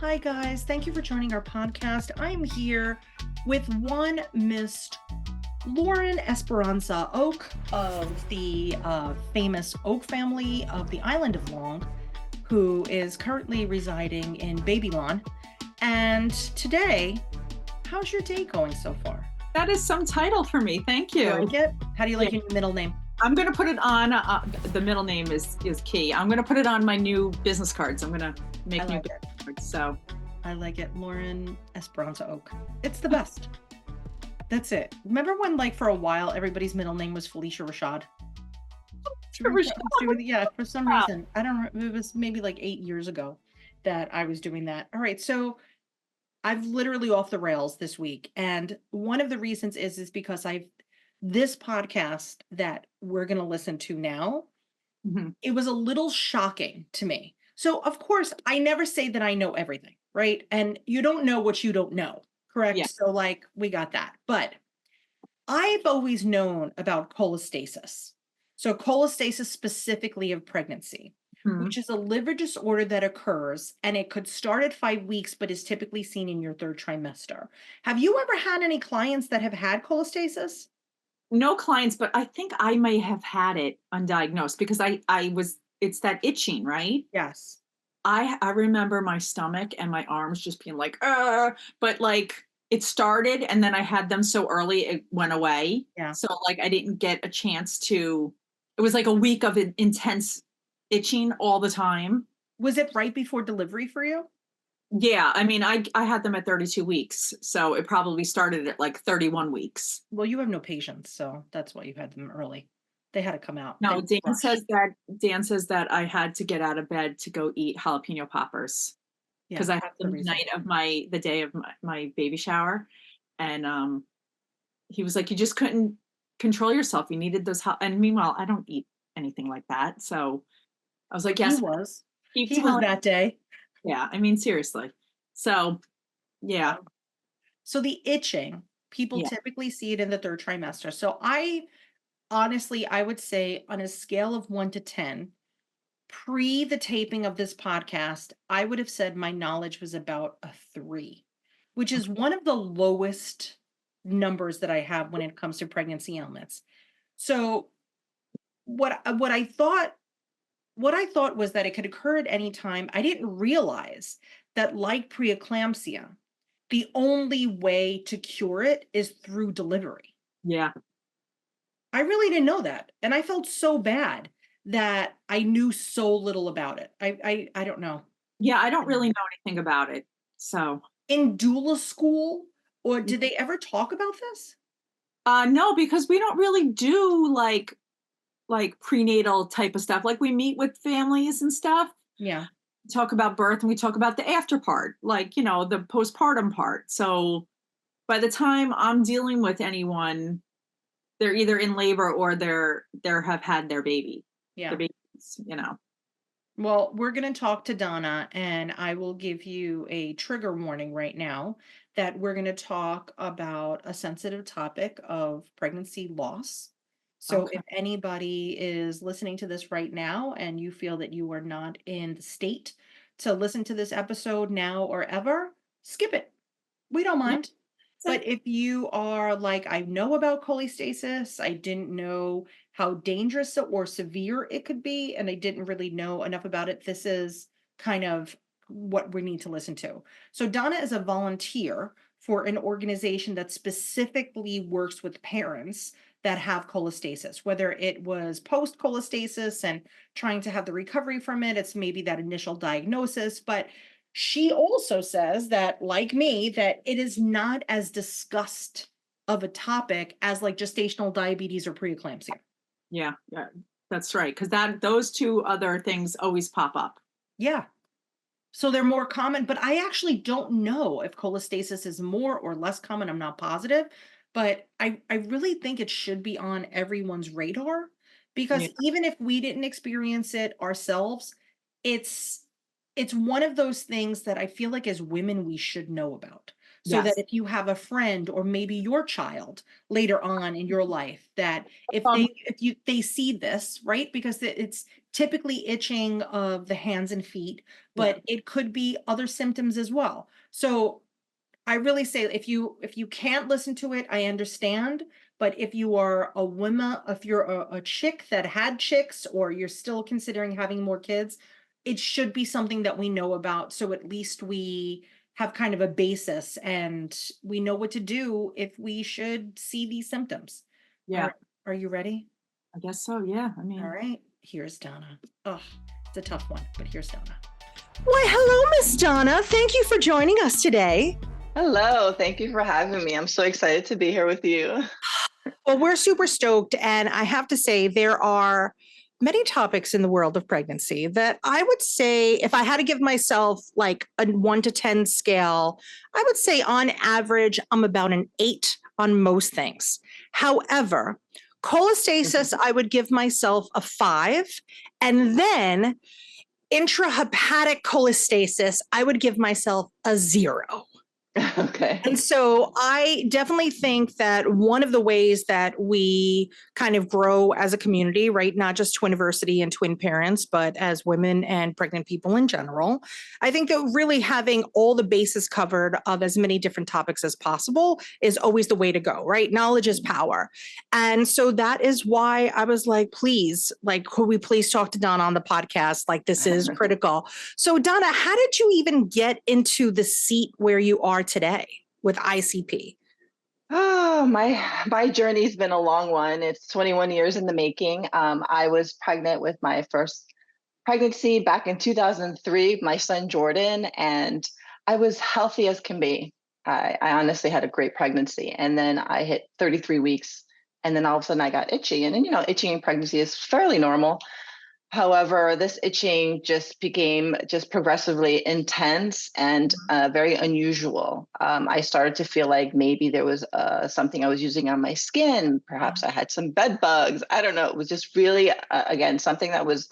Hi, guys. Thank you for joining our podcast. I'm here with one Miss Lauren Esperanza Oak of the famous Oak family of the island of Long, who is currently residing in Babylon. And today, how's your day going so far? That is some title for me. Thank you. Like it? How do you like your middle name? I'm going to put it on, the middle name is key. I'm going to put it on my new business cards. I'm going to make new business cards. So I like it. Lauren Esperanza Oak. It's the best. That's it. Remember when, like, for a while, everybody's middle name was Felicia Rashad? Yeah, for some reason. I don't know. It was maybe like 8 years ago that I was doing that. All right. So I've literally off the rails this week. And one of the reasons is because this podcast that we're going to listen to now, it was a little shocking to me. So, of course, I never say that I know everything, right? And you don't know what you don't know, correct? Yeah. So, like, we got that. But I've always known about cholestasis. So, cholestasis specifically of pregnancy, which is a liver disorder that occurs, and it could start at 5 weeks, but is typically seen in your third trimester. Have you ever had any clients that have had cholestasis? No clients, but I think I may have had it undiagnosed because it's that itching, right? Yes. I remember my stomach and my arms just being like, but like it started and then I had them so early, it went away. Yeah. So like I didn't get a chance it was like a week of intense itching all the time. Was it right before delivery for you? Yeah, I mean, I had them at 32 weeks, so it probably started at like 31 weeks. Well, you have no patience, so that's why you had them early. They had to come out. No, Dan says that I had to get out of bed to go eat jalapeno poppers because I had them the night of the day of my baby shower, and he was like, you just couldn't control yourself. You needed those. And meanwhile, I don't eat anything like that, so I was like, yes, he was that day. Yeah, I mean, seriously. So, yeah. So the itching, people typically see it in the third trimester. So I would say on a scale of 1 to 10, pre the taping of this podcast, I would have said my knowledge was about a 3, which is one of the lowest numbers that I have when it comes to pregnancy ailments. So what I thought was that it could occur at any time. I didn't realize that, like preeclampsia, the only way to cure it is through delivery. Yeah. I really didn't know that. And I felt so bad that I knew so little about it. I don't know. Yeah, I don't really know anything about it. So in doula school, or did they ever talk about this? No, because we don't really do like prenatal type of stuff. Like we meet with families and stuff. Yeah. Talk about birth and we talk about the after part, like, you know, the postpartum part. So by the time I'm dealing with anyone, they're either in labor or they're have had their baby. Yeah. Their babies, you know. Well, we're going to talk to Donna, and I will give you a trigger warning right now that we're going to talk about a sensitive topic of pregnancy loss. So if anybody is listening to this right now and you feel that you are not in the state to listen to this episode now or ever, skip it. We don't mind. But if you are like, I know about cholestasis, I didn't know how dangerous or severe it could be, and I didn't really know enough about it, this is kind of what we need to listen to. So Donna is a volunteer for an organization that specifically works with parents that have cholestasis, whether it was post cholestasis and trying to have the recovery from it, it's maybe that initial diagnosis, but she also says that, like me, that it is not as discussed of a topic as like gestational diabetes or preeclampsia. Yeah, that's right. Because those two other things always pop up. Yeah. So they're more common, but I actually don't know if cholestasis is more or less common. I'm not positive, but I really think it should be on everyone's radar because even if we didn't experience it ourselves, it's one of those things that I feel like as women, we should know about. So that if you have a friend or maybe your child later on in your life, that if they see this, right? Because it's typically itching of the hands and feet, Yeah. but it could be other symptoms as well. So I really say if you can't listen to it, I understand. But if you are a woman, if you're a chick that had chicks, or you're still considering having more kids, it should be something that we know about. So at least we have kind of a basis and we know what to do if we should see these symptoms. All Yeah. right. Are you ready? I guess so. Yeah. I All mean, right. Here's Donna. Oh, it's a tough one, but here's Donna. Why, hello, Miss Donna. Thank you for joining us today. Hello, thank you for having me. I'm so excited to be here with you. Well, we're super stoked. And I have to say, there are many topics in the world of pregnancy that I would say, if I had to give myself like a 1 to 10 scale, I would say on average, I'm about an 8 on most things. However, cholestasis, I would give myself a 5. And then intrahepatic cholestasis, I would give myself a 0. Okay. And so I definitely think that one of the ways that we kind of grow as a community, right, not just Twiniversity and twin parents, but as women and pregnant people in general, I think that really having all the bases covered of as many different topics as possible is always the way to go, right? Knowledge is power. And so that is why I was like, please, like, could we please talk to Donna on the podcast? Like, this is critical. So Donna, how did you even get into the seat where you are today with ICP? Oh, my journey's been a long one. It's 21 years in the making. I was pregnant with my first pregnancy back in 2003, my son Jordan, and I was healthy as can be. I honestly had a great pregnancy, and then I hit 33 weeks, and then all of a sudden I got itchy, and you know, itching in pregnancy is fairly normal. However, this itching just became just progressively intense and very unusual. I started to feel like maybe there was something I was using on my skin. Perhaps I had some bed bugs. I don't know. It was just really, again, something that was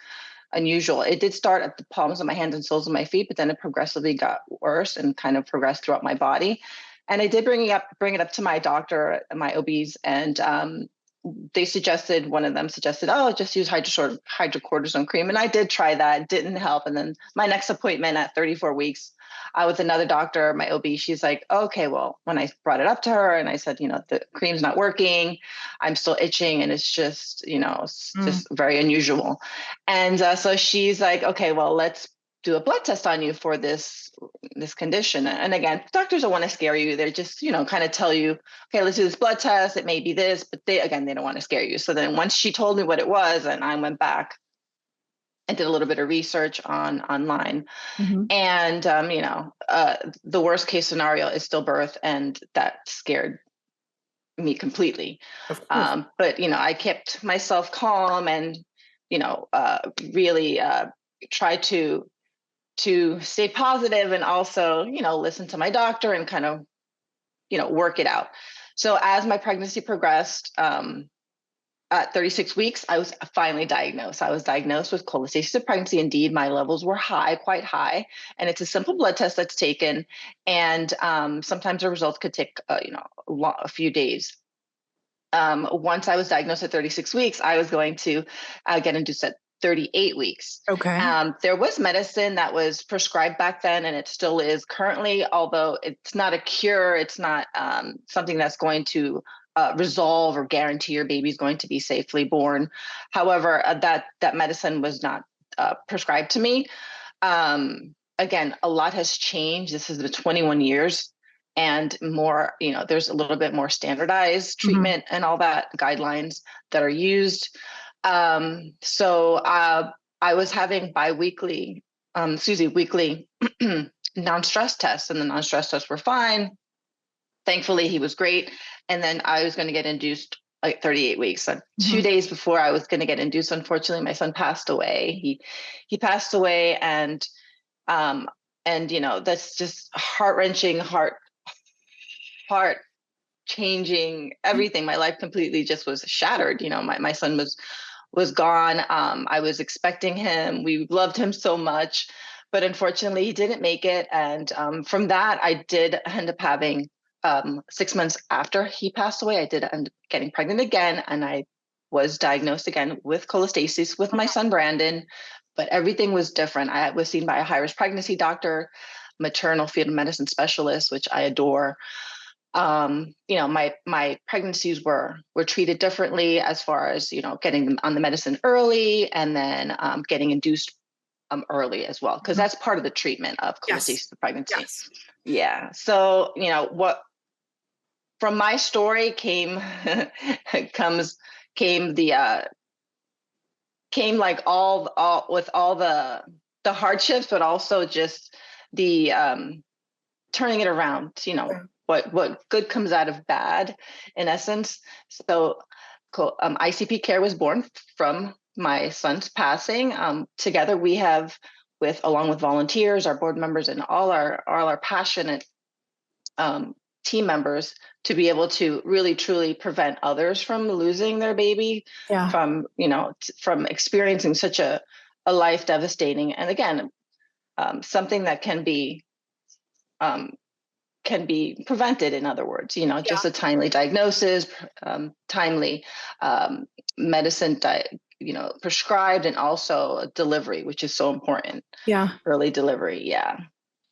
unusual. It did start at the palms of my hands and soles of my feet, but then it progressively got worse and kind of progressed throughout my body. And I did bring it up to my doctor, my OBs, and one of them suggested, oh, just use hydrocortisone cream. And I did try that, didn't help. And then my next appointment at 34 weeks, with another doctor, my OB, she's like, okay, well, when I brought it up to her and I said, you know, the cream's not working, I'm still itching. And it's just, you know, it's just very unusual. And so she's like, okay, well, let's do a blood test on you for this condition. And again, doctors don't want to scare you. They're just, you know, kind of tell you, okay, let's do this blood test. It may be this, but they don't want to scare you. So then once she told me what it was, and I went back and did a little bit of research online. And, you know, the worst case scenario is stillbirth. And that scared me completely. But, you know, I kept myself calm and, you know, really try to stay positive and also, you know, listen to my doctor and kind of, you know, work it out. So as my pregnancy progressed, at 36 weeks, I was finally diagnosed. I was diagnosed with cholestasis of pregnancy. Indeed, my levels were high, quite high. And it's a simple blood test that's taken. And sometimes the results could take, you know, a few days. Once I was diagnosed at 36 weeks, I was going to get induced at 38 weeks. Okay. There was medicine that was prescribed back then, and it still is currently, although it's not a cure, it's not something that's going to resolve or guarantee your baby's going to be safely born. However, that medicine was not prescribed to me. Again, a lot has changed. This has been 21 years. And more, you know, there's a little bit more standardized treatment and all that guidelines that are used. So I was having weekly non-stress tests, and the non-stress tests were fine. Thankfully, he was great. And then I was going to get induced like 38 weeks. So 2 days before I was going to get induced, unfortunately, my son passed away. He passed away, and you know, that's just heart-wrenching, heart changing, everything. My life completely just was shattered. You know, my son was gone. I was expecting him. We loved him so much, but unfortunately he didn't make it. And from that, I did end up having 6 months after he passed away, I did end up getting pregnant again. And I was diagnosed again with cholestasis with my son Brandon, but everything was different. I was seen by a high-risk pregnancy doctor, maternal fetal medicine specialist, which I adore. My pregnancies were treated differently as far as, getting them on the medicine early, and then getting induced early as well, because that's part of the treatment of cholestasis of pregnancy. Yes. Yeah. So, what from my story came came like all with all the hardships, but also just the turning it around, what good comes out of bad, in essence. So ICP care was born from my son's passing. Together we have, along with volunteers, our board members, and all our passionate team members, to be able to really truly prevent others from losing their baby, from from experiencing such a life devastating, and again, something that can be prevented. In other words, just a timely diagnosis, timely medicine prescribed, and also delivery, which is so important. Early delivery.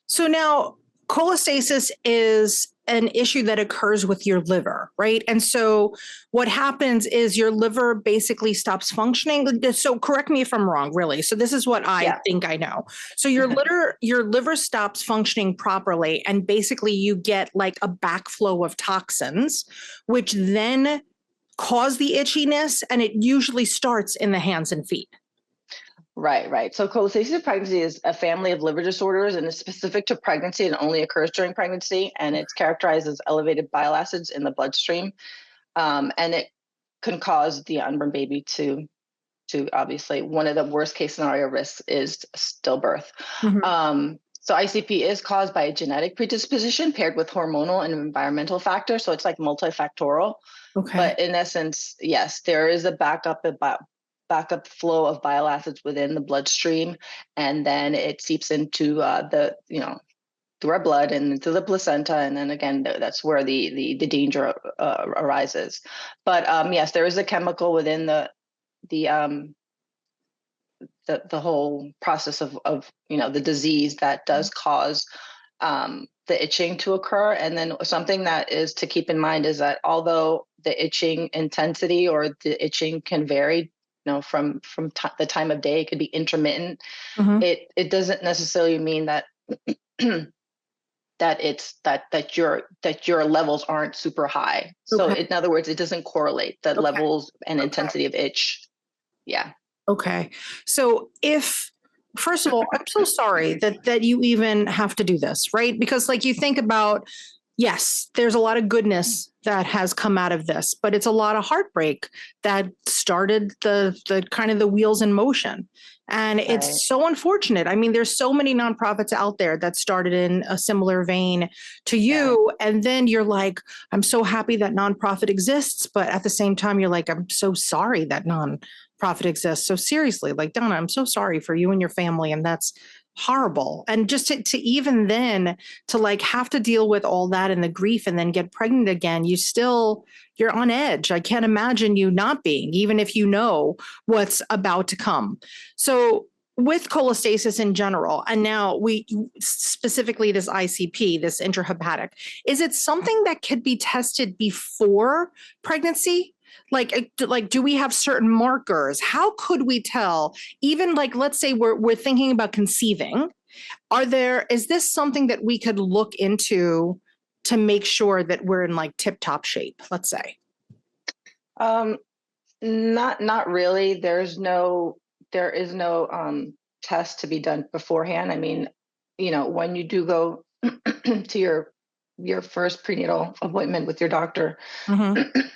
So now cholestasis is an issue that occurs with your liver, right? And so what happens is your liver basically stops functioning. So correct me if I'm wrong, really. So this is what I think I know. So your liver stops functioning properly, and basically you get like a backflow of toxins, which then cause the itchiness, and it usually starts in the hands and feet. Right. So cholestasis of pregnancy is a family of liver disorders, and is specific to pregnancy and only occurs during pregnancy. And it's characterized as elevated bile acids in the bloodstream. And it can cause the unborn baby to obviously, one of the worst case scenario risks is stillbirth. So ICP is caused by a genetic predisposition paired with hormonal and environmental factors. So it's like multifactorial. But in essence, yes, there is a backup flow of bile acids within the bloodstream, and then it seeps into through our blood and into the placenta, and then again, that's where the danger arises. But yes, there is a chemical within the whole process of the disease that does cause the itching to occur. And then something that is to keep in mind is that although the itching intensity or the itching can vary, from the time of day, it could be intermittent. It doesn't necessarily mean that that your levels aren't super high. So in other words, it doesn't correlate the levels and intensity of itch. Okay. So first of all, I'm so sorry that you even have to do this, right? Because like you think about, yes, there's a lot of goodness that has come out of this, but it's a lot of heartbreak that started the kind of the wheels in motion. And it's so unfortunate. I mean, there's so many nonprofits out there that started in a similar vein to you. And then you're like, I'm so happy that nonprofit exists. But at the same time, you're like, I'm so sorry that nonprofit exists. So seriously, like, Donna, I'm so sorry for you and your family. And that's horrible. And just to even then to like have to deal with all that and the grief and then get pregnant again, you're on edge. I can't imagine you not being, even if you know what's about to come. So with cholestasis in general, and now we specifically this ICP, this intrahepatic, is it something that could be tested before pregnancy? Like, do we have certain markers? How could we tell? Even like, let's say we're thinking about conceiving. Is this something that we could look into to make sure that we're in like tip-top shape, let's say? Not really. There is no test to be done beforehand. I mean, when you do go to your first prenatal appointment with your doctor,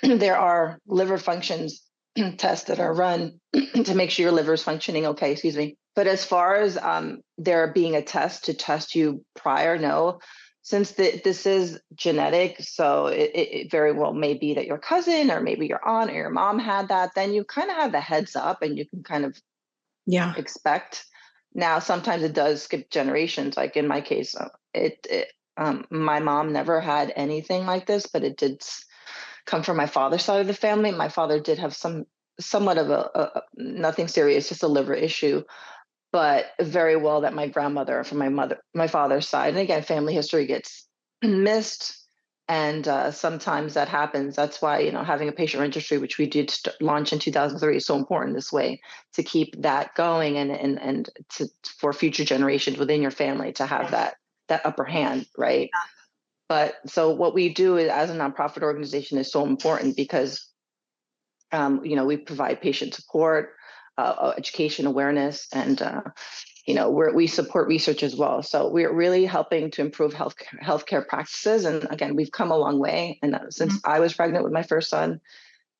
there are liver functions tests that are run to make sure your liver is functioning okay, excuse me. But as far as there being a test to test you prior, no. Since this is genetic, so it very well may be that your cousin or maybe your aunt or your mom had that, then you kind of have the heads up and you can kind of expect. Now, sometimes it does skip generations. Like in my case, my mom never had anything like this, but it did come from my father's side of the family. My father did have some somewhat of nothing serious, just a liver issue, but very well that my grandmother from my father's side, and again, family history gets missed. And sometimes that happens. That's why, having a patient registry, which we did launch in 2003, is so important this way to keep that going and for future generations within your family to have that upper hand, right? But so what we do as a nonprofit organization is so important because we provide patient support, education, awareness, and we support research as well. So we're really helping to improve healthcare practices. And again, we've come a long way. And since I was pregnant with my first son,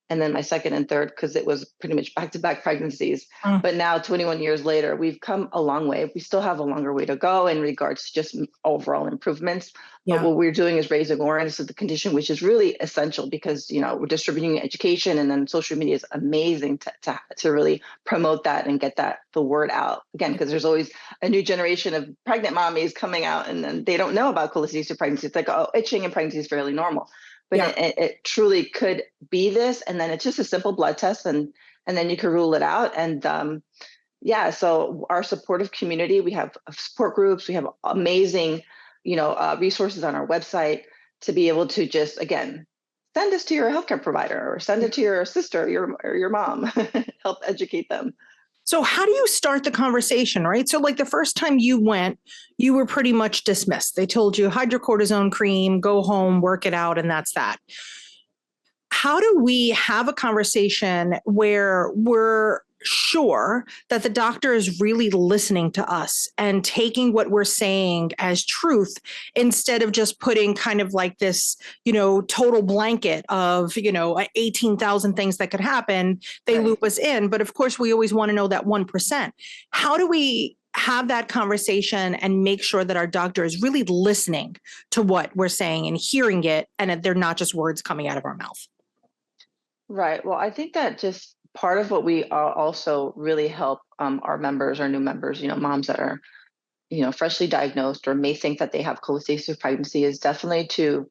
and then my second and third, because it was pretty much back-to-back pregnancies. But now, 21 years later, we've come a long way. We still have a longer way to go in regards to just overall improvements. But what we're doing is raising awareness of the condition, which is really essential because, we're distributing education, and then social media is amazing to really promote that and get the word out. Again, because there's always a new generation of pregnant mommies coming out, and then they don't know about cholestasis of pregnancy. It's like, oh, itching in pregnancy is fairly normal. But it truly could be this, and then it's just a simple blood test, and then you can rule it out. And so our supportive community, we have support groups, we have amazing, resources on our website to be able to just, again, send this to your healthcare provider or send it to your sister, or your mom, help educate them. So how do you start the conversation, right? So like the first time you went, you were pretty much dismissed. They told you hydrocortisone cream, go home, work it out, and that's that. How do we have a conversation where we're sure that the doctor is really listening to us and taking what we're saying as truth instead of just putting kind of like this, total blanket of, 18,000 things that could happen. They loop us in. But of course, we always want to know that 1%. How do we have that conversation and make sure that our doctor is really listening to what we're saying and hearing it, and they're not just words coming out of our mouth? Right. Well, I think that just part of what we also really help our members, our new members, moms that are, freshly diagnosed or may think that they have cholestasis of pregnancy, is definitely to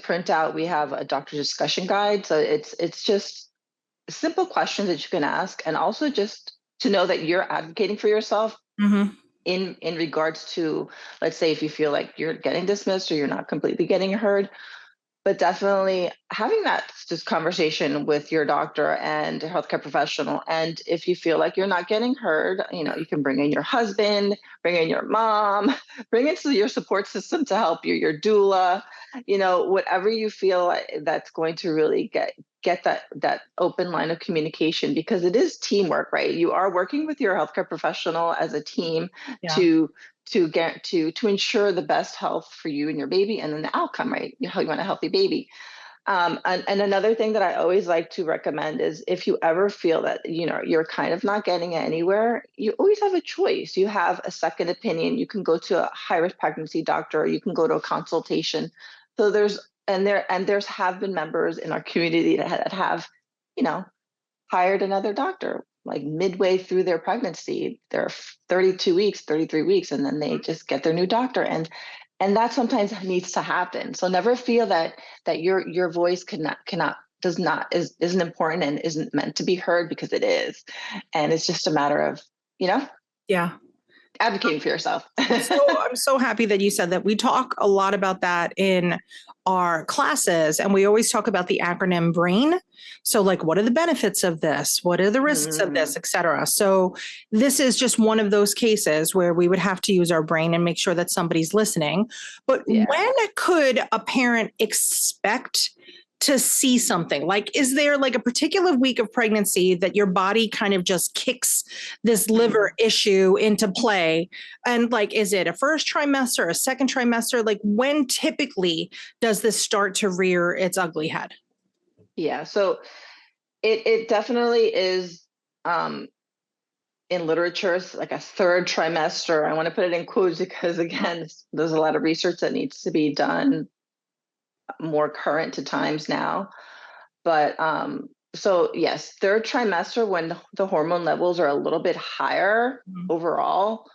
print out. We have a doctor discussion guide, so it's just simple questions that you can ask, and also just to know that you're advocating for yourself. In regards to, let's say, if you feel like you're getting dismissed or you're not completely getting heard. But definitely having that just conversation with your doctor and a healthcare professional. And if you feel like you're not getting heard, you can bring in your husband, bring in your mom, bring in your support system to help you, your doula, whatever you feel that's going to really get that open line of communication, because it is teamwork, right? You are working with your healthcare professional as a team to ensure the best health for you and your baby, and then the outcome, right? How you want a healthy baby. And another thing that I always like to recommend is, if you ever feel that you're kind of not getting anywhere, you always have a choice. You have a second opinion. You can go to a high-risk pregnancy doctor, or you can go to a consultation. So there's have been members in our community that have hired another doctor like midway through their pregnancy. They're 32 weeks, 33 weeks, and then they just get their new doctor. And that sometimes needs to happen. So never feel that your voice isn't important and isn't meant to be heard, because it is. And it's just a matter of, advocating for yourself. I'm so happy that you said that. We talk a lot about that in our classes, and we always talk about the acronym BRAIN. So like, what are the benefits of this? What are the risks of this, et cetera? So this is just one of those cases where we would have to use our brain and make sure that somebody's listening. But when could a parent expect to see something? Like, is there like a particular week of pregnancy that your body kind of just kicks this liver issue into play? And like, is it a first trimester, a second trimester? Like, when typically does this start to rear its ugly head? Yeah, so it definitely is, in literature, it's like a third trimester. I want to put it in quotes because, again, there's a lot of research that needs to be done more current to times now. But so yes, third trimester, when the hormone levels are a little bit higher overall,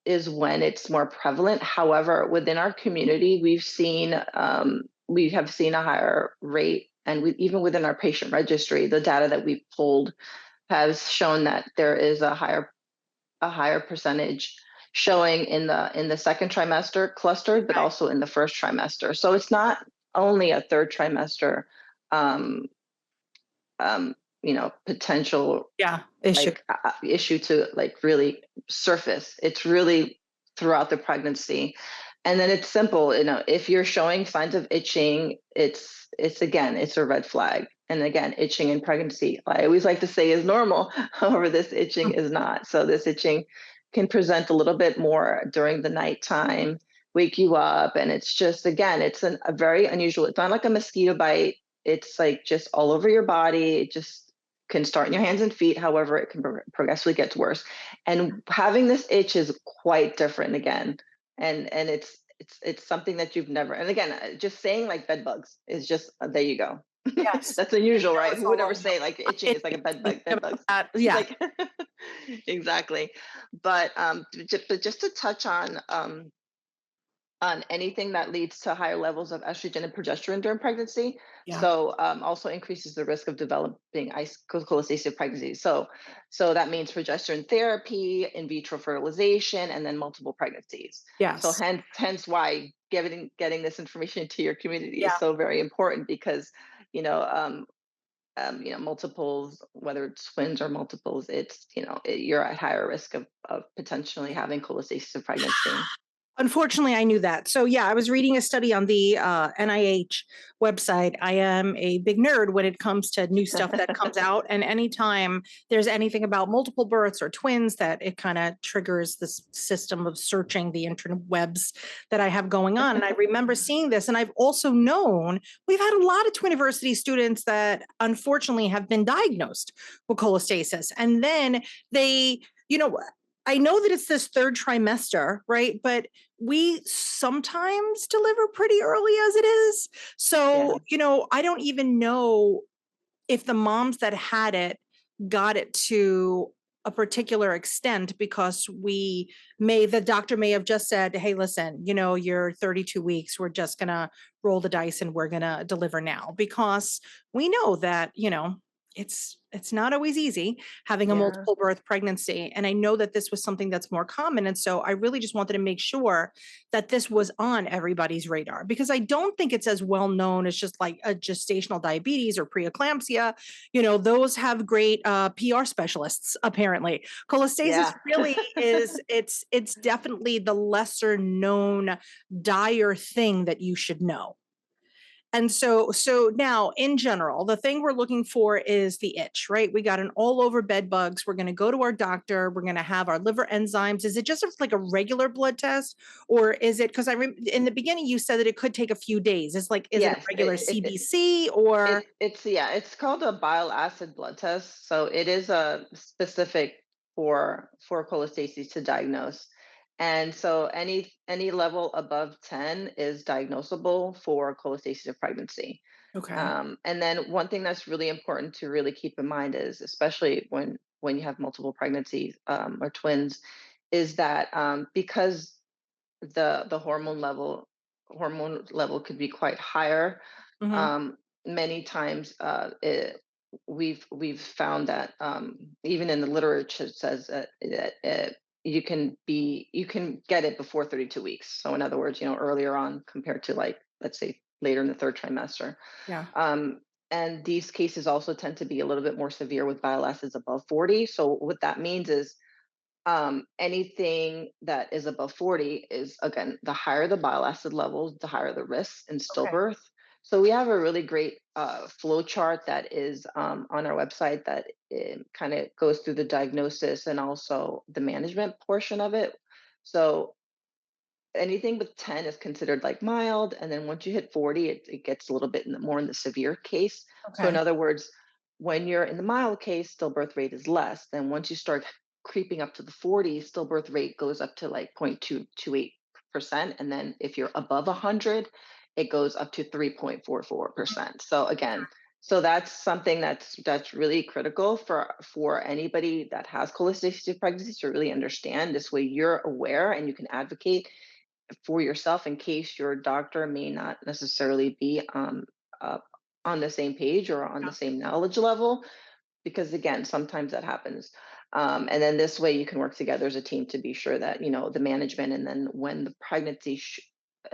is when it's more prevalent. However, within our community, we have seen a higher rate and even within our patient registry, the data that we've pulled has shown that there is a higher percentage showing in the second trimester clustered, but Okay. also in the first trimester. So it's not only a third trimester, um, potential Yeah. Issue. like issue to like really surface. It's really throughout the pregnancy. And then it's simple, if you're showing signs of itching, it's again, it's a red flag. And again, itching in pregnancy, I always like to say, is normal. However, this itching is not. So this itching can present a little bit more during the nighttime, wake you up, and it's just, again, it's a very unusual. It's not like a mosquito bite. It's like just all over your body. It just can start in your hands and feet. However, it can progressively get worse. And having this itch is quite different again. And it's something that you've never. And again, just saying like bed bugs is just there you go. Yes. That's unusual, I know right? it's Who would all ever over say like itching the is like a bed bug? place Bed bugs. about that. Yeah. Like exactly. But just to touch on anything that leads to higher levels of estrogen and progesterone during pregnancy. Yeah. So also increases the risk of developing cholestasis of pregnancy. So that means progesterone therapy, in vitro fertilization, and then multiple pregnancies. So Yes. hence why getting this information to your community Yeah. is so very important because you know um, multiples, whether it's twins or multiples, you're at higher risk of potentially having cholestasis of pregnancy. Unfortunately, I knew that. So, yeah, I was reading a study on the NIH website. I am a big nerd when it comes to new stuff that comes out. And anytime there's anything about multiple births or twins, that it kind of triggers this system of searching the interwebs that I have going on. And I remember seeing this. And I've also known we've had a lot of Twiniversity students that unfortunately have been diagnosed with cholestasis. And then they, I know that it's this third trimester, right? But we sometimes deliver pretty early as it is. Yeah. So, I don't even know if the moms that had it got it to a particular extent because the doctor may have just said, hey, listen, you're 32 weeks. We're just going to roll the dice and we're going to deliver now because we know that, it's not always easy having a Yeah. multiple birth pregnancy. And I know that this was something that's more common. And so I really just wanted to make sure that this was on everybody's radar because I don't think it's as well known as just like a gestational diabetes or preeclampsia. Those have great PR specialists, apparently. Cholestasis Yeah. really it's definitely the lesser known dire thing that you should know. And so now in general, the thing we're looking for is the itch, right? We got an all over bed bugs. We're going to go to our doctor. We're going to have our liver enzymes. Is it just like a regular blood test or is it, because in the beginning you said that it could take a few days. Is it a Yes. regular CBC or? It's called a bile acid blood test. So it is a specific for cholestasis to diagnose. And so any level above 10 is diagnosable for cholestasis of pregnancy. Okay. And then one thing that's really important to really keep in mind is, especially when you have multiple pregnancies or twins, is that because the hormone level could be quite higher. Hmm. Um, Many times, we've found that even in the literature it says that you can get it before 32 weeks. So in other words, earlier on compared to like let's say later in the third trimester. Yeah. Um, and these cases also tend to be a little bit more severe with bile acids above 40. So what that means is anything that is above 40 is again the higher the bile acid levels, the higher the risk in Okay. stillbirth. So we have a really great flow chart that is on our website that kind of goes through the diagnosis and also the management portion of it. So anything with 10 is considered like mild, and then once you hit 40 it gets a little bit more in the severe case. So in Okay. other words, when you're in the mild case, stillbirth rate is less. Then once you start creeping up to the 40s, stillbirth rate goes up to like 0.228%, and then if you're above 100 it goes up to 3.44%. So again, so that's something that's really critical for anybody that has cholestasis of pregnancy to really understand. This way you're aware and you can advocate for yourself in case your doctor may not necessarily be on the same page or on the same knowledge level, because again, sometimes that happens. And then this way you can work together as a team to be sure that, the management, and then when the pregnancy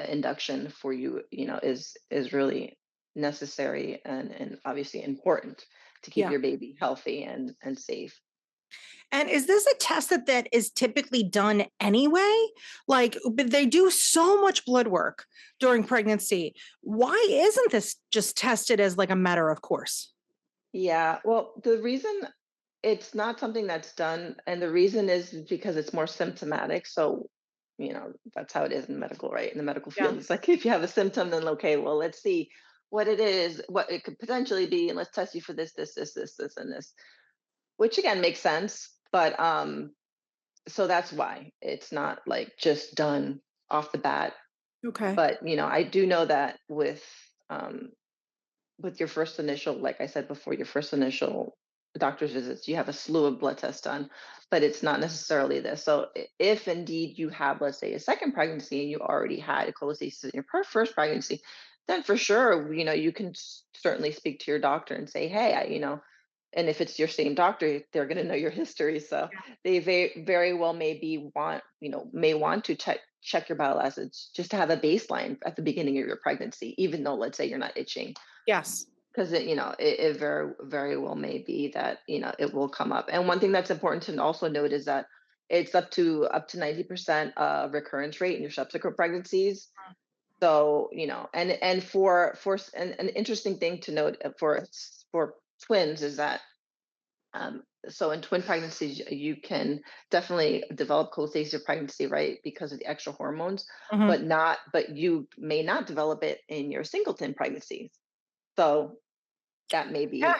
induction for you, is really necessary and obviously important to keep Yeah. your baby healthy and safe. And is this a test that is typically done anyway? Like, but they do so much blood work during pregnancy. Why isn't this just tested as like a matter of course? Yeah, well, the reason it's not something that's done, and the reason is because it's more symptomatic. So, that's how it is in medical, right? In the medical Yeah. field, it's like if you have a symptom, then okay, well, let's see what it is, what it could potentially be, and let's test you for this, and this, which again makes sense. But so that's why it's not like just done off the bat. Okay. But I do know that um, with your first initial, like I said before, your first initial doctor's visits, you have a slew of blood tests done, but it's not necessarily this. So if indeed you have, let's say, a second pregnancy and you already had a cholestasis in your first pregnancy, then for sure, you can certainly speak to your doctor and say, hey, and if it's your same doctor, they're going to know your history. So they very well may want to check your bile acids just to have a baseline at the beginning of your pregnancy, even though let's say you're not itching, Yes. because it very well may be that it will come up. And one thing that's important to also note is that it's up to 90% recurrence rate in your subsequent pregnancies. So and an interesting thing to note for twins is that so in twin pregnancies you can definitely develop cholestasis of pregnancy, right, because of the extra hormones, Mhm. but you may not develop it in your singleton pregnancies. So that may be a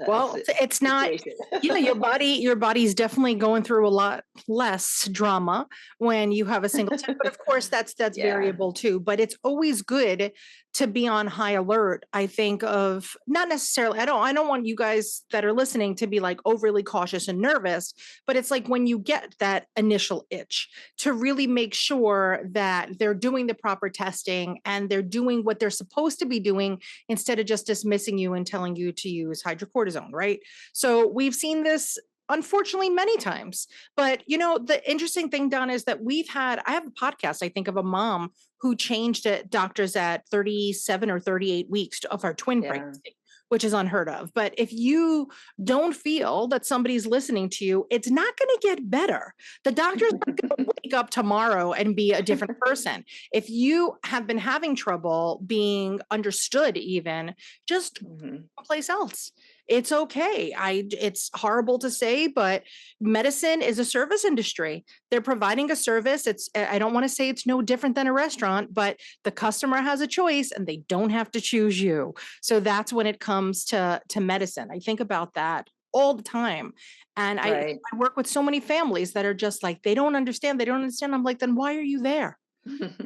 Well, it's not, situation. yeah, your body's definitely going through a lot less drama when you have a singleton, but of course that's Yeah. variable too, but it's always good to be on high alert. I think of not necessarily, I don't want you guys that are listening to be like overly cautious and nervous, but it's like when you get that initial itch to really make sure that they're doing the proper testing and they're doing what they're supposed to be doing instead of just dismissing you and telling you to use hydrocortisone, right? So we've seen this unfortunately many times. But the interesting thing, Donna, is that I have a podcast, I think, of a mom who changed doctors at 37 or 38 weeks of her twin Yeah. pregnancy, which is unheard of. But if you don't feel that somebody's listening to you, it's not going to get better. The doctor's not going to wake up tomorrow and be a different person. If you have been having trouble being understood, even, just Mhm. someplace else. It's okay. It's horrible to say, but medicine is a service industry. They're providing a service. I don't want to say it's no different than a restaurant, but the customer has a choice and they don't have to choose you. So that's when it comes to medicine. I think about that all the time. And I Right. I work with so many families that are just like, they don't understand. They don't understand. I'm like, then why are you there?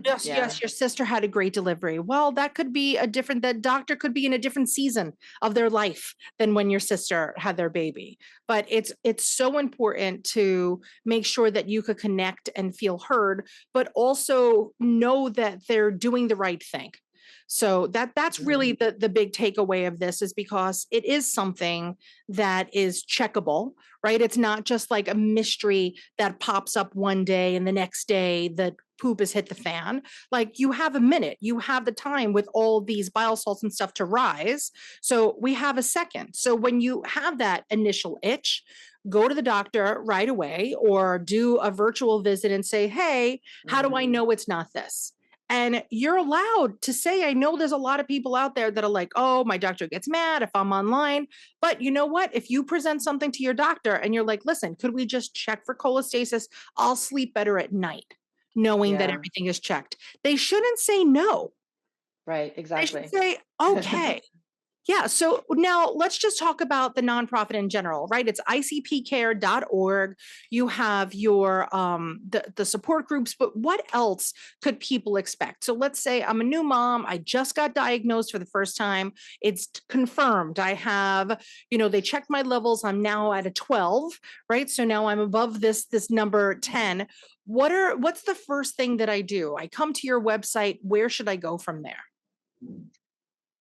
Yes, Yeah. yes, your sister had a great delivery. Well, that doctor could be in a different season of their life than when your sister had their baby. But it's so important to make sure that you could connect and feel heard, but also know that they're doing the right thing. So that's really Mhm. the big takeaway of this, is because it is something that is checkable, right? It's not just like a mystery that pops up one day and the next day the poop has hit the fan. Like, you have a minute, you have the time with all these bile salts and stuff to rise. So we have a second. So when you have that initial itch, go to the doctor right away or do a virtual visit and say, hey, how do I Mhm. know it's not this? And you're allowed to say, I know there's a lot of people out there that are like, oh, my doctor gets mad if I'm online. But you know what? If you present something to your doctor and you're like, listen, could we just check for cholestasis? I'll sleep better at night knowing that Yeah. everything is checked. They shouldn't say no. Right. They should Exactly. say, okay. Yeah. So now let's just talk about the nonprofit in general, right? It's icpcare.org. You have your the support groups, but what else could people expect? So let's say I'm a new mom. I just got diagnosed for the first time. It's confirmed. I have, they checked my levels. I'm now at a 12, right? So now I'm above this number 10. What's the first thing that I do? I come to your website. Where should I go from there?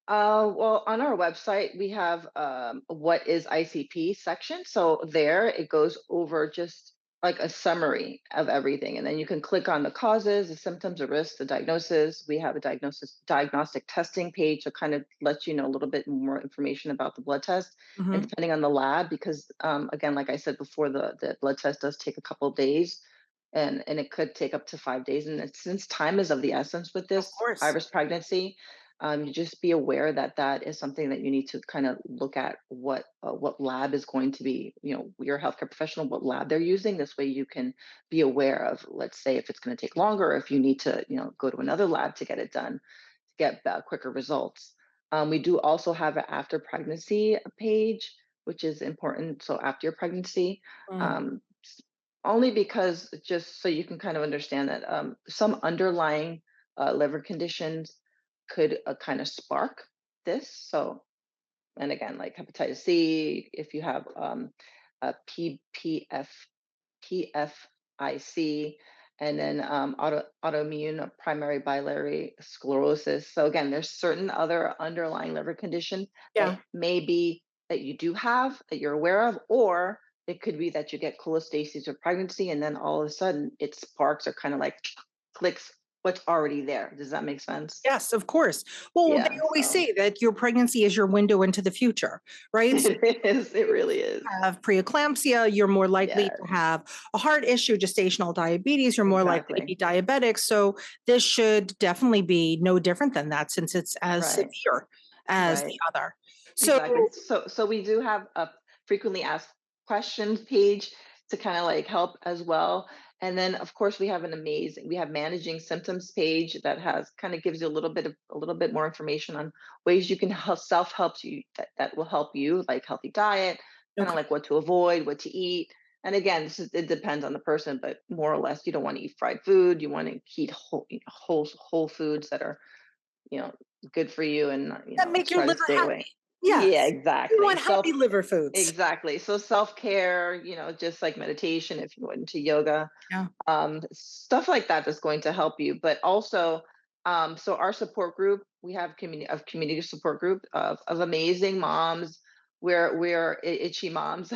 Well, on our website, we have what is ICP section. So there it goes over just like a summary of everything. And then you can click on the causes, the symptoms, the risks, the diagnosis. We have a diagnostic testing page that kind of lets you know a little bit more information about the blood test and Mhm. depending on the lab, because again, like I said before, the blood test does take a couple of days and it could take up to 5 days. And since time is of the essence with Of this high course. risk pregnancy, you just be aware that that is something that you need to kind of look at what lab is going to be, your healthcare professional, what lab they're using. This way you can be aware of, let's say, if it's going to take longer, or if you need to, go to another lab to get it done, to get quicker results. We do also have an after pregnancy page, which is important. So after your pregnancy, Mm. um, only because just so you can kind of understand that some underlying liver conditions could kind of spark this. So, and again, like hepatitis C, if you have a PFIC, and then autoimmune primary biliary sclerosis. So again, there's certain other underlying liver condition Yeah. that may be that you do have that you're aware of, or it could be that you get cholestasis of pregnancy, and then all of a sudden it sparks or kind of like clicks what's already there. Does that make sense? Yes, of course. Well, they Yeah. always So say that your pregnancy is your window into the future, right? So it is. It really is. have preeclampsia, you're more likely Yeah. to have a heart issue, gestational diabetes, you're more likely to be Exactly. diabetic. So this should definitely be no different than that since it's as Right. severe as the Right. other. So Exactly. So we do have a frequently asked questions page to kind of like help as well. And then of course we have managing symptoms page that has kind of gives you a little bit more information on ways you can help self-help you that will help you, like healthy diet, kind of okay. like what to avoid, what to eat. And again, it depends on the person, but more or less you don't want to eat fried food. You want to eat whole foods that are, you know, good for you, and That make your try to liver stay away. happy. Yeah, Yes. You exactly. want healthy liver foods. Exactly. So self-care, just like meditation, if you went into yoga, Yeah. stuff like that that's going to help you. But also, so our support group, we have community support group of amazing moms. We're itchy moms.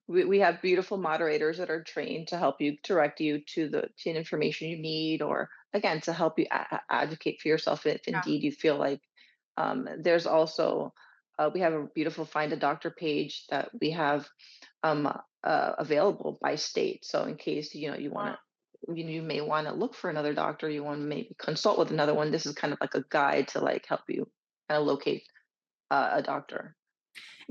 We have beautiful moderators that are trained to help you, direct you to the information you need, or again to help you advocate for yourself if Yeah. indeed you feel like there's also we have a beautiful find a doctor page that we have um, available by state. So in case you want Wow. to, you may want to look for another doctor, you want to maybe consult with another one. This is kind of like a guide to like help you kind of locate a doctor.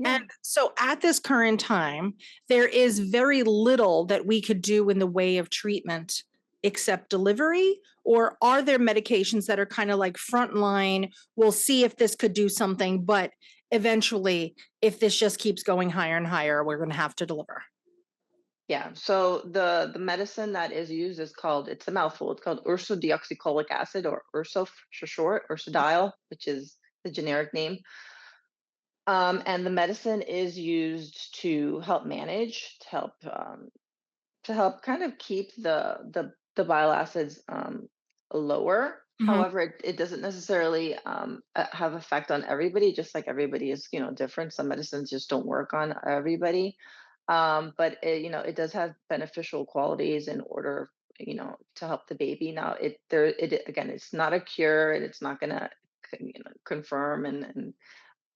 And Yeah. so at this current time, there is very little that we could do in the way of treatment except delivery. Or are there medications that are kind of like frontline? We'll see if this could do something, but eventually, if this just keeps going higher and higher, we're going to have to deliver. Yeah. So the medicine that is used is called, it's a mouthful. It's called ursodeoxycholic acid, or urso for short, ursodiol, which is the generic name. And the medicine is used to help manage, to help kind of keep the bile acids lower. Mhm. However, it doesn't necessarily have effect on everybody. Just like everybody is, different. Some medicines just don't work on everybody. But it does have beneficial qualities in order, to help the baby. Now, it again, it's not a cure, and it's not going to, confirm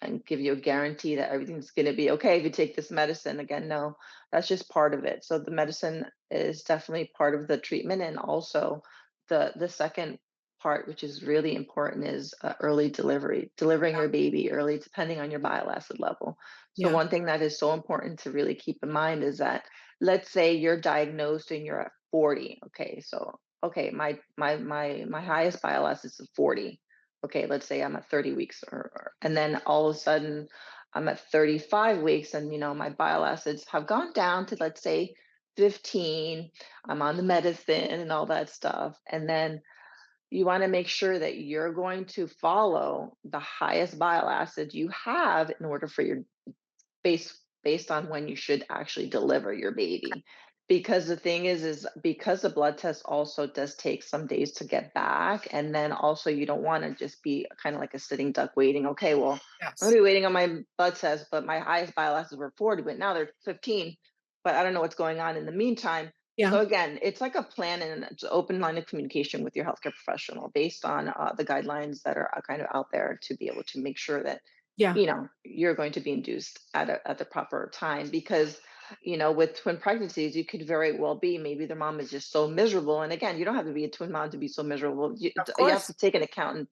and give you a guarantee that everything's going to be okay if you take this medicine. Again, no, that's just part of it. So the medicine is definitely part of the treatment. And also the second part, which is really important, is early delivery, delivering your baby early, depending on your bile acid level. So Yeah. one thing that is so important to really keep in mind is that, let's say you're diagnosed and you're at 40. Okay, so okay, my highest bile acid is 40. Okay, let's say I'm at 30 weeks, and then all of a sudden I'm at 35 weeks, and my bile acids have gone down to, let's say, 15. I'm on the medicine and all that stuff. And then you want to make sure that you're going to follow the highest bile acids you have in order for your based on when you should actually deliver your baby. Because the thing is because the blood test also does take some days to get back, and then also you don't want to just be kind of like a sitting duck waiting. Okay, well, I'm gonna Yes. be waiting on my blood test, but my highest bile acids were 40, but now they're 15. But I don't know what's going on in the meantime. Yeah. So again, it's like a plan and an open line of communication with your healthcare professional based on the guidelines that are kind of out there to be able to make sure that Yeah. you're going to be induced at the proper time. Because with twin pregnancies, you could very well be, maybe their mom is just so miserable. And again, you don't have to be a twin mom to be so miserable. you, Of you have course. to take into account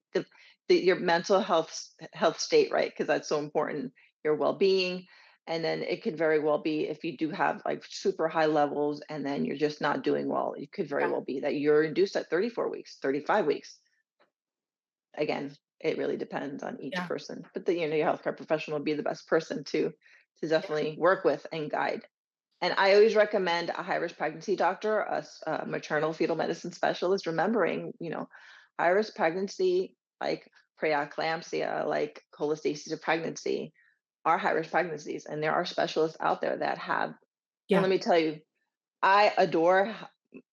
your mental health state, right? Because that's so important, your well-being. And then it could very well be, if you do have like super high levels and then you're just not doing well, it could very Yeah. well be that you're induced at 34 weeks, 35 weeks. Again, it really depends on each Yeah. person, but your healthcare professional will be the best person to definitely work with and guide. And I always recommend a high risk pregnancy doctor, a maternal fetal medicine specialist, remembering, high risk pregnancy, like preeclampsia, like cholestasis of pregnancy, are high risk pregnancies. And there are specialists out there that have, and Yeah. let me tell you, I adore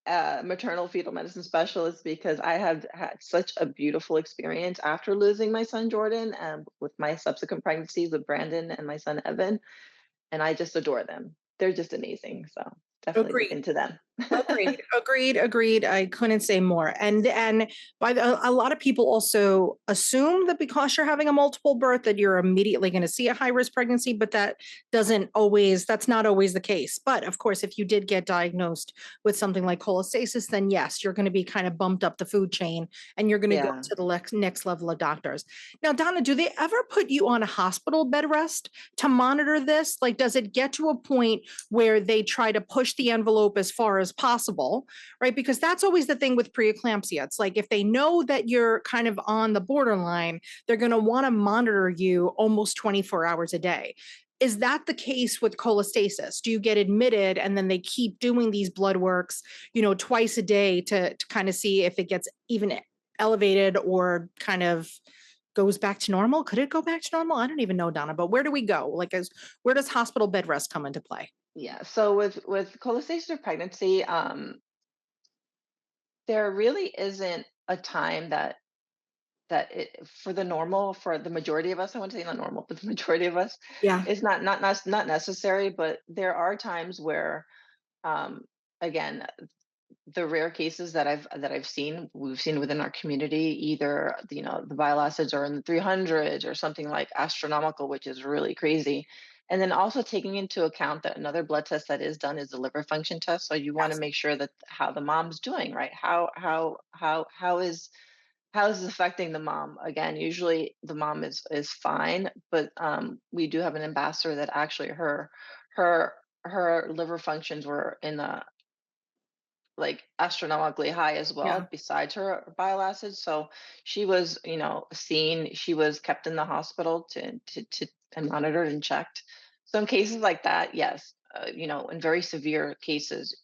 maternal fetal medicine specialist, because I have had such a beautiful experience after losing my son Jordan, and with my subsequent pregnancies with Brandon and my son Evan, and I just adore them. They're just amazing. So definitely look Agreed. into them. Agreed, agreed, agreed. I couldn't say more. And a lot of people also assume that because you're having a multiple birth that you're immediately going to see a high risk pregnancy, but that's not always the case. But of course, if you did get diagnosed with something like cholestasis, then yes, you're going to be kind of bumped up the food chain and you're going to go Yeah. to the next level of doctors. Now, Donna, do they ever put you on a hospital bed rest to monitor this? Like, does it get to a point where they try to push the envelope as far as possible, right? Because that's always the thing with preeclampsia. It's like if they know that you're kind of on the borderline, they're going to want to monitor you almost 24 hours a day. Is that the case with cholestasis? Do you get admitted and then they keep doing these blood works, twice a day to kind of see if it gets even elevated or kind of goes back to normal? Could it go back to normal? I don't even know, Donna, but where do we go? Like, where does hospital bed rest come into play? Yeah. So with cholestasis of pregnancy, there really isn't a time for the majority of us. I want to say not normal, but the majority of us, Yeah. is not necessary. But there are times where, um, again, the rare cases that we've seen within our community, either the bile acids are in the 300s or something like astronomical, which is really crazy. And then also taking into account that another blood test that is done is the liver function test. So you want to Yes. make sure that how the mom's doing, right? How is this affecting the mom? Again, usually the mom is fine, but we do have an ambassador that actually her her liver functions were in the like astronomically high as Yeah. well, besides her bile acids. So she was, she was kept in the hospital to and monitored and checked. So in cases like that, yes, in very severe cases,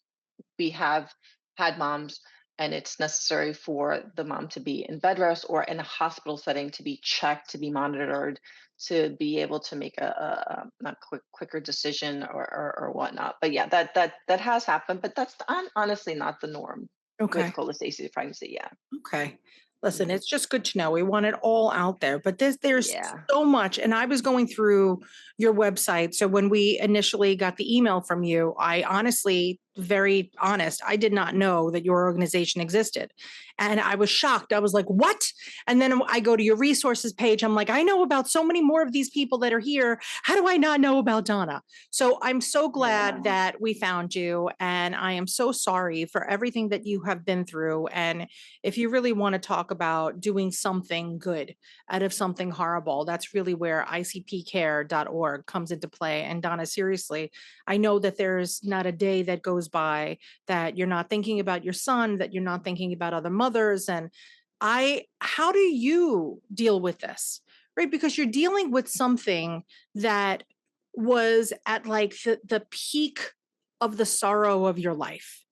we have had moms, and it's necessary for the mom to be in bed rest or in a hospital setting to be checked, to be monitored, to be able to make a not quicker decision or whatnot. But yeah, that has happened, but that's honestly not the norm with Okay. cholestasis pregnancy. Yeah. Okay. Listen, Mhm. it's just good to know. We want it all out there, but there's Yeah. so much. And I was going through your website. So when we initially got the email from you, I honestly, very honest, I did not know that your organization existed. And I was shocked. I was like, what? And then I go to your resources page. I'm like, I know about so many more of these people that are here. How do I not know about Donna? So I'm so glad Yeah. that we found you. And I am so sorry for everything that you have been through. And if you really want to talk about doing something good out of something horrible, that's really where icpcare.org comes into play. And Donna, seriously, I know that there's not a day that goes by that you're not thinking about your son, that you're not thinking about other mothers. And how do you deal with this? Right? Because you're dealing with something that was at like the peak of the sorrow of your life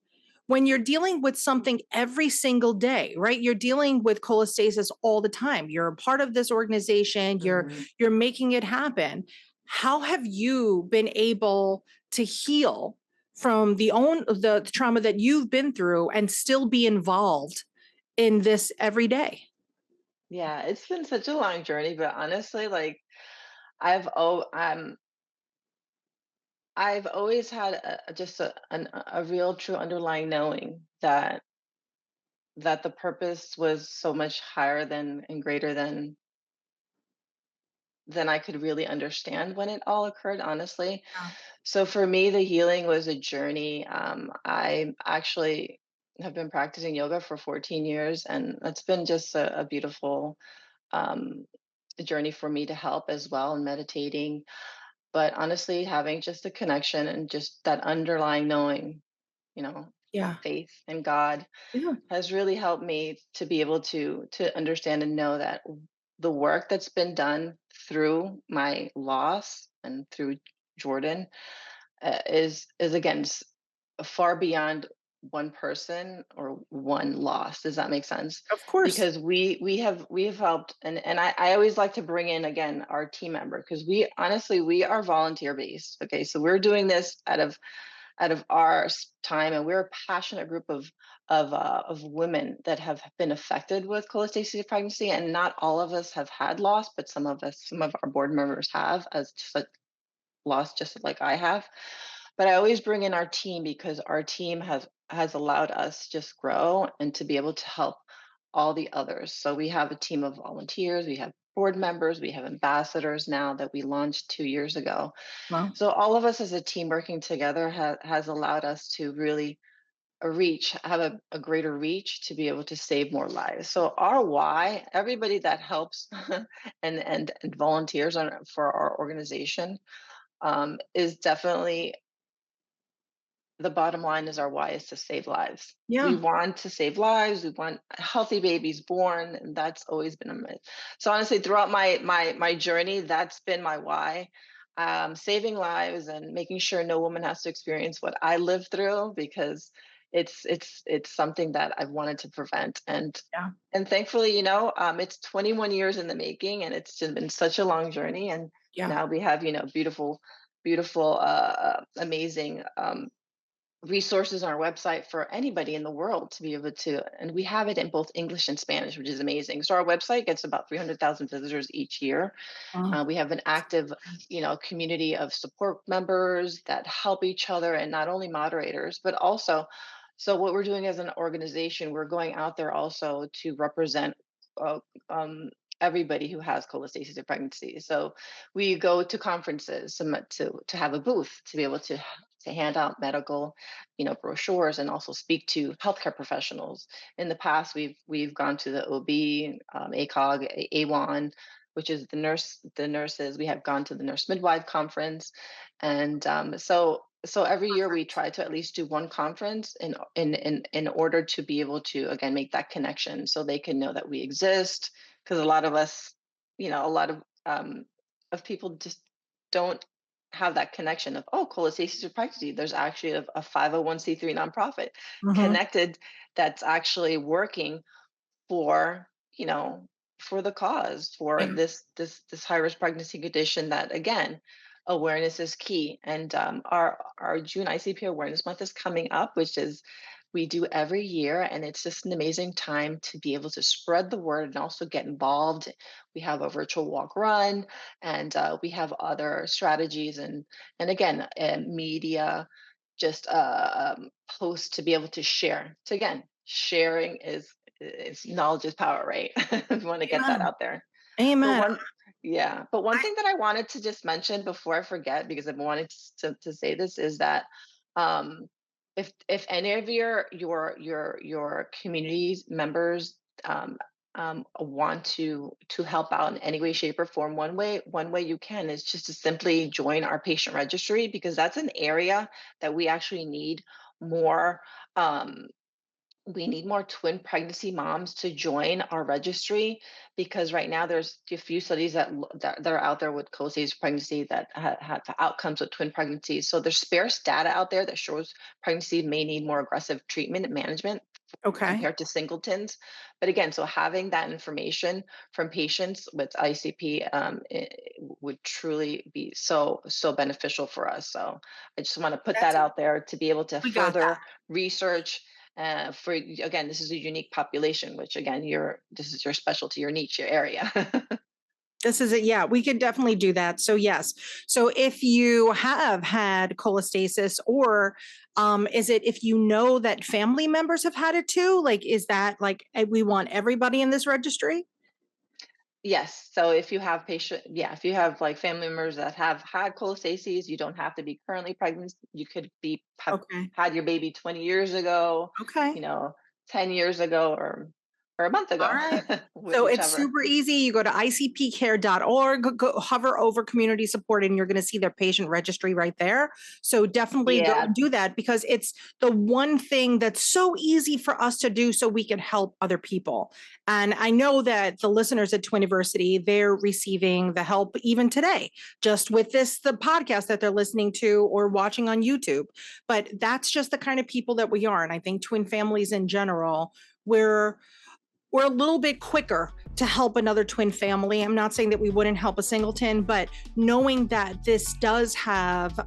when you're dealing with something every single day, right? You're dealing with cholestasis all the time. You're a part of this organization, Mhm. you're making it happen. How have you been able to heal from the trauma that you've been through and still be involved in this every day. Yeah, it's been such a long journey, but honestly, like I've oh I've always had just a real true underlying knowing that the purpose was so much higher than and greater than I could really understand when it all occurred, honestly. Yeah. So for me, the healing was a journey. I actually have been practicing yoga for 14 years, and it's been just a beautiful um, journey for me to help as well in meditating. But honestly, having just a connection and just that underlying knowing, that Yeah. faith in God Yeah. has really helped me to be able to understand and know that the work that's been done through my loss and through Jordan is again far beyond one person or one loss. Does that make sense? Of course. Because we have helped, and I always like to bring in again our team member, because we honestly we are volunteer based. Okay, so we're doing this out of our time, and we're a passionate group of women that have been affected with cholestasis of pregnancy, and not all of us have had loss, but some of our board members have, as just like lost, just like I have. But I always bring in our team because our team has allowed us to just grow and to be able to help all the others. So we have a team of volunteers, we have board members, we have ambassadors now that we launched 2 years ago. Well, So all of us as a team working together has allowed us to really have a greater reach to be able to save more lives. So our why, everybody that helps and volunteers for our organization, is definitely the bottom line. Is our why is to save lives. We yeah. want to save lives. We want healthy babies born, and that's always been a myth. So honestly, throughout my journey, that's been my why. Saving lives and making sure no woman has to experience what I lived through, because it's something that I've wanted to prevent. Yeah. And thankfully, it's 21 years in the making, and it's just been such a long journey. And Yeah. now we have, beautiful, amazing resources on our website for anybody in the world to be able to, and we have it in both English and Spanish, which is amazing. So our website gets about 300,000 visitors each year. Wow. We have an active, community of support members that help each other, and not only moderators, but also, so what we're doing as an organization, we're going out there also to represent uh, um, everybody who has cholestasis of pregnancy. So we go to conferences to have a booth to be able to hand out medical, brochures, and also speak to healthcare professionals. In the past, we've gone to the OB, ACOG, AWAN, which is the nurses. We have gone to the nurse midwife conference, and so every year we try to at least do one conference in order to be able to again make that connection, so they can know that we exist. Because a lot of us, a lot of people just don't have that connection of, oh, cholestasis or pregnancy. There's actually a 501c3 nonprofit Hmm. connected that's actually working for, for the cause, for Yeah. this high risk pregnancy condition, that again, awareness is key. And our June ICP awareness month is coming up, which is we do every year, and it's just an amazing time to be able to spread the word and also get involved. We have a virtual walk run, and we have other strategies, and again, media, just posts to be able to share. So again, sharing is knowledge is power, right? We want to get that Amen. out there. But Amen. one thing that I wanted to just mention before I forget, because I've wanted to say this, is that um, if any of your communities members want to help out in any way, shape, or form, one way you can is just to simply join our patient registry, because that's an area that we actually need more. Um, we need more twin pregnancy moms to join our registry, because right now there's a few studies that are out there with cholestasis pregnancy that have outcomes with twin pregnancies. So there's sparse data out there that shows pregnancy may need more aggressive treatment and management Okay. compared to singletons. But again, so having that information from patients with ICP would truly be so beneficial for us. So I just want to put that That's out there to be able to we got that. further research. For again, this is a unique population, which again, this is your specialty, your niche, your area. This is it. Yeah, we could definitely do that. So yes. So if you have had cholestasis, or is it if you know that family members have had it too? Like, is that like we want everybody in this registry? Yes. So if you have if you have like family members that have had cholestasis, you don't have to be currently pregnant. You could have Okay. had your baby 20 years ago, Okay. 10 years ago, or a month All ago, right. So it's whichever. super easy. You go to icpcare.org, hover over community support, and you're going to see their patient registry right there. So definitely go Yeah. and do that, because it's the one thing that's so easy for us to do so we can help other people. And I know that the listeners at Twiniversity, they're receiving the help even today, just with the podcast that they're listening to or watching on YouTube. But that's just the kind of people that we are. And I think twin families in general, we're a little bit quicker to help another twin family. I'm not saying that we wouldn't help a singleton, but knowing that this does have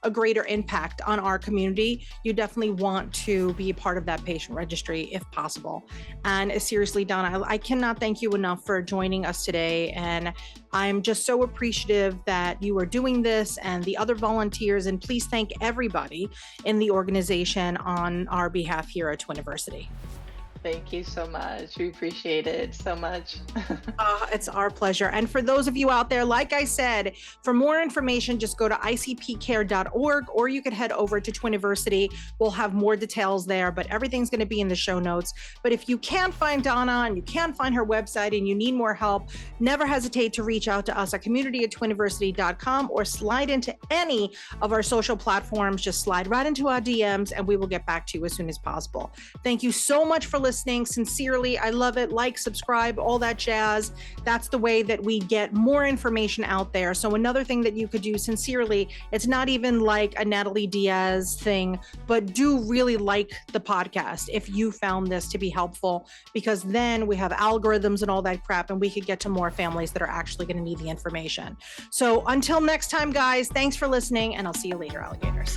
a greater impact on our community, you definitely want to be a part of that patient registry if possible. And seriously, Donna, I cannot thank you enough for joining us today. And I'm just so appreciative that you are doing this and the other volunteers. And please thank everybody in the organization on our behalf here at Twiniversity. Thank you so much. We appreciate it so much. It's our pleasure. And for those of you out there, like I said, for more information, just go to icpcare.org, or you could head over to Twiniversity. We'll have more details there, but everything's going to be in the show notes. But if you can't find Donna and you can't find her website and you need more help, never hesitate to reach out to us at community@twiniversity.com, or slide into any of our social platforms. Just slide right into our DMs and we will get back to you as soon as possible. Thank you so much for listening. Sincerely, I love it. Like, subscribe, all that jazz. That's the way that we get more information out there. So another thing that you could do, sincerely, it's not even like a Natalie Diaz thing, but do really like the podcast if you found this to be helpful, because then we have algorithms and all that crap, and we could get to more families that are actually going to need the information. So until next time, guys, thanks for listening, and I'll see you later, alligators.